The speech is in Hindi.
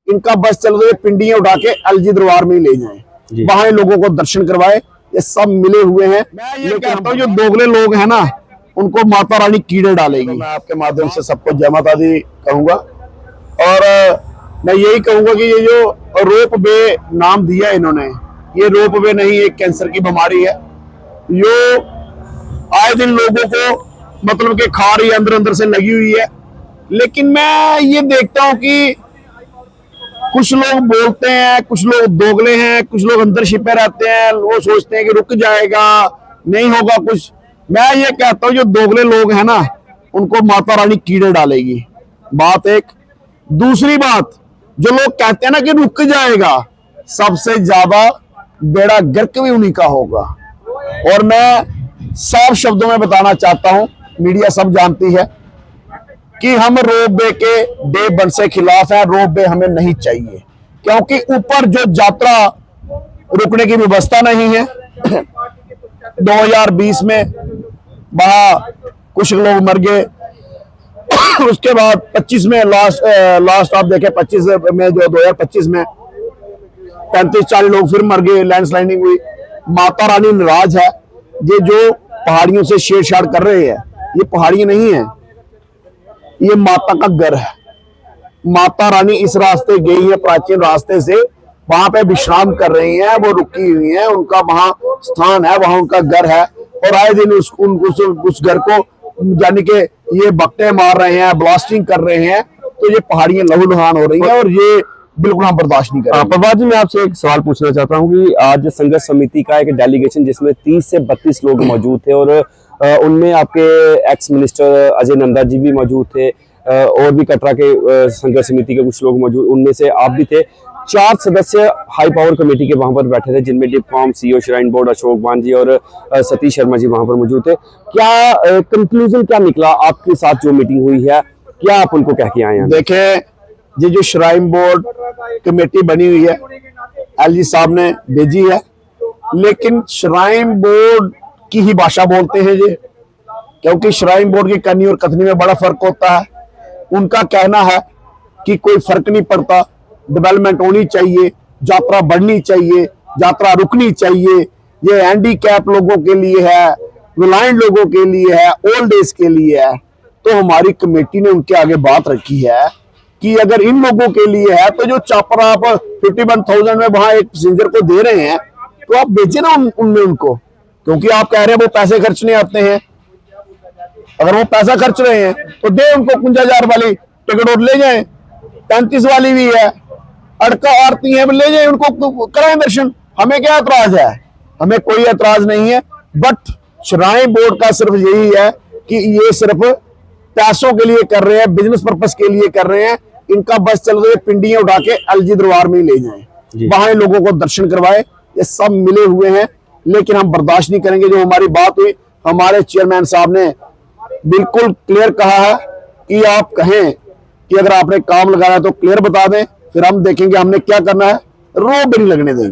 इनका बस चल रही है, पिंडियां उठा के अलजी दरबार में ही ले जाएं, वहां लोगों को दर्शन करवाए। ये सब मिले हुए हैं। मैं ये कहता हूँ जो दोगले लोग हैं ना, उनको माता रानी कीड़े डालेगी। मैं आपके माध्यम से सबको जय माता दी कहूंगा, और मैं यही कहूंगा कि ये जो रोप वे नाम दिया इन्होंने, ये रोप वे नहीं, एक कैंसर की बीमारी है जो आए दिन लोगों को मतलब कि खा रही है, अंदर अंदर से लगी हुई है। लेकिन मैं ये देखता हूं कि कुछ लोग बोलते हैं, कुछ लोग दोगले हैं, कुछ लोग अंदर छिपे रहते हैं, वो सोचते हैं कि रुक जाएगा, नहीं होगा कुछ। मैं ये कहता हूं जो दोगले लोग हैं ना, उनको माता रानी कीड़े डालेगी, बात एक। दूसरी बात, जो लोग कहते हैं ना कि रुक जाएगा, सबसे ज्यादा बेड़ा गर्क भी उन्हीं का होगा। और मैं साफ शब्दों में बताना चाहता हूं, मीडिया सब जानती है कि हम रोप वे के डे वन से खिलाफ है। रोप वे हमें नहीं चाहिए, क्योंकि ऊपर जो यात्रा रुकने की व्यवस्था नहीं है। 2020 में वहां कुछ लोग मर गए, उसके बाद 25 में लास्ट आप देखें, 25 में जो 2025 में 35-40 लोग फिर मर गए, लैंडस्लाइडिंग हुई। माता रानी नाराज है। ये जो पहाड़ियों से छेड़छाड़ कर रहे हैं, ये पहाड़ियां नहीं है, ये माता का घर है। माता रानी इस रास्ते गई है, प्राचीन रास्ते से, वहां पे विश्राम कर रही हैं, वो रुकी हुई हैं, उनका वहां स्थान है, वहां उनका घर है। और आए दिन उस घर को यानी कि ये बकटे मार रहे हैं, ब्लास्टिंग कर रहे हैं, तो ये पहाड़ियां लहूलुहान हो रही हैं और ये बिल्कुल हम बर्दाश्त नहीं करेंगे। प्रभात जी, मैं आपसे एक सवाल पूछना चाहता हूँ कि आज संघर्ष समिति का एक डेलीगेशन जिसमें 30 से 32 लोग मौजूद थे, और उनमें आपके एक्स मिनिस्टर अजय नंदा जी भी मौजूद थे, और भी कटरा के संघर्ष समिति के कुछ लोग मौजूद, उनमें से आप भी थे। 4 सदस्य हाई पावर कमेटी के वहां पर बैठे थे, जिनमें डिपकॉम सीईओ श्राइन बोर्ड अशोक मान जी और सतीश शर्मा जी वहां पर मौजूद थे। क्या कंक्लूजन क्या निकला आपके साथ जो मीटिंग हुई है, क्या आप उनको कह के आए हैं? देखें, ये जो श्राइन बोर्ड कमेटी बनी हुई है, एलजी साहब ने भेजी है, लेकिन श्राइन बोर्ड की ही भाषा बोलते हैं ये, क्योंकि श्राइन बोर्ड की कथनी और कथनी में बड़ा फर्क होता है। उनका कहना है कि कोई फर्क नहीं पड़ता, डेवलपमेंट होनी चाहिए, यात्रा बढ़नी चाहिए, यात्रा रुकनी चाहिए, ये हैंडीकैप लोगों के लिए है, ब्लाइंड लोगों के लिए है, ओल्ड एज के लिए है। तो हमारी कमेटी ने उनके आगे बात रखी है कि अगर इन लोगों के लिए है तो जो चापर आप 51,000 में वहां एक पैसेंजर को दे रहे हैं, तो आप बेचे ना उनमें उनको, क्योंकि आप कह रहे हैं वो पैसे खर्चने आते हैं। अगर वो पैसा खर्च रहे हैं तो दे उनको 51,000 वाली टिकट और ले जाएं, 35 वाली भी है, अड़का आरती है, ले जाए उनको, कराएं दर्शन। हमें क्या एतराज है? हमें कोई एतराज नहीं है। बट श्राइन बोर्ड का सिर्फ यही है कि ये सिर्फ पैसों के लिए कर रहे हैं, बिजनेस पर्पस के लिए कर रहे हैं। इनका बस चल रही है, पिंडियां उठा के अलजी दरबार में ही ले जाएं, वहां लोगों को दर्शन करवाए। ये सब मिले हुए हैं, लेकिन हम बर्दाश्त नहीं करेंगे। जो हमारी बात हुई, हमारे चेयरमैन साहब ने बिल्कुल क्लियर कहा है कि आप कहें कि अगर आपने काम लगाना है तो क्लियर बता दें, फिर हम देखेंगे हमने क्या करना है। रोब नहीं लगने देंगे।